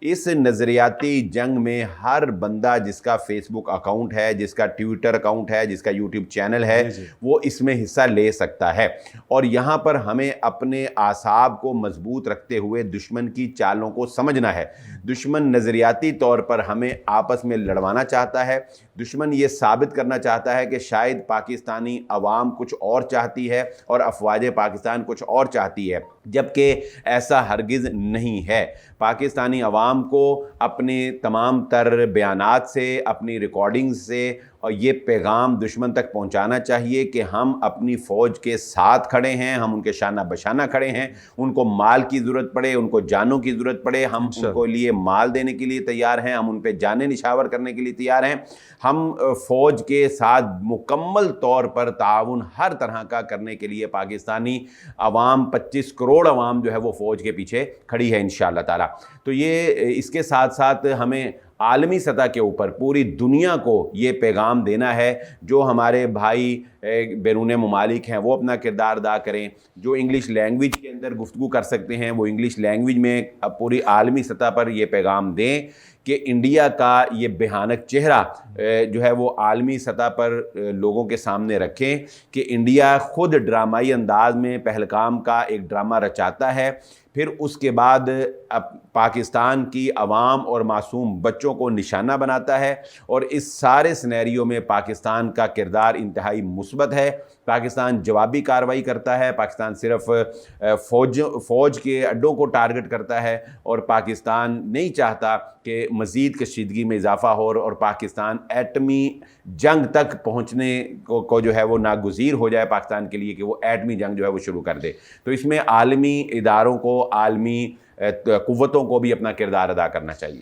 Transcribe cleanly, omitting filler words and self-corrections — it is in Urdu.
اس نظریاتی جنگ میں ہر بندہ جس کا فیس بک اکاؤنٹ ہے، جس کا ٹویٹر اکاؤنٹ ہے، جس کا یوٹیوب چینل ہے، وہ اس میں حصہ لے سکتا ہے۔ اور یہاں پر ہمیں اپنے اعصاب کو مضبوط رکھتے ہوئے دشمن کی چالوں کو سمجھنا ہے۔ دشمن نظریاتی طور پر ہمیں آپس میں لڑوانا چاہتا ہے، دشمن یہ ثابت کرنا چاہتا ہے کہ شاید پاکستانی عوام کچھ اور چاہتی ہے اور افواج پاکستان کچھ اور چاہتی ہے، جبکہ ایسا ہرگز نہیں ہے۔ پاکستانی عوام کو اپنے تمام تر بیانات سے، اپنی ریکارڈنگ سے اور یہ پیغام دشمن تک پہنچانا چاہیے کہ ہم اپنی فوج کے ساتھ کھڑے ہیں، ہم ان کے شانہ بشانہ کھڑے ہیں۔ ان کو مال کی ضرورت پڑے، ان کو جانوں کی ضرورت پڑے، ہم ان کو لیے مال دینے کے لیے تیار ہیں، ہم ان پہ جانیں نشاور کرنے کے لیے تیار ہیں۔ ہم فوج کے ساتھ مکمل طور پر تعاون ہر طرح کا کرنے کے لیے پاکستانی عوام 25 کروڑ عوام جو ہے وہ فوج کے پیچھے کھڑی ہے انشاءاللہ تعالی۔ تو یہ اس کے ساتھ ساتھ ہمیں عالمی سطح کے اوپر پوری دنیا کو یہ پیغام دینا ہے، جو ہمارے بھائی بیرون ممالک ہیں وہ اپنا کردار ادا کریں، جو انگلش لینگویج کے اندر گفتگو کر سکتے ہیں وہ انگلش لینگویج میں پوری عالمی سطح پر یہ پیغام دیں کہ انڈیا کا یہ بھیانک چہرہ جو ہے وہ عالمی سطح پر لوگوں کے سامنے رکھیں کہ انڈیا خود ڈرامائی انداز میں پہلگام کا ایک ڈرامہ رچاتا ہے، پھر اس کے بعد پاکستان کی عوام اور معصوم بچوں کو نشانہ بناتا ہے، اور اس سارے سینیریو میں پاکستان کا کردار انتہائی مثبت ہے۔ پاکستان جوابی کارروائی کرتا ہے، پاکستان صرف فوج کے اڈوں کو ٹارگٹ کرتا ہے، اور پاکستان نہیں چاہتا کہ مزید کشیدگی میں اضافہ ہو اور پاکستان ایٹمی جنگ تک پہنچنے کو جو ہے وہ ناگزیر ہو جائے پاکستان کے لیے کہ وہ ایٹمی جنگ جو ہے وہ شروع کر دے۔ تو اس میں عالمی اداروں کو، عالمی قوتوں کو بھی اپنا کردار ادا کرنا چاہیے۔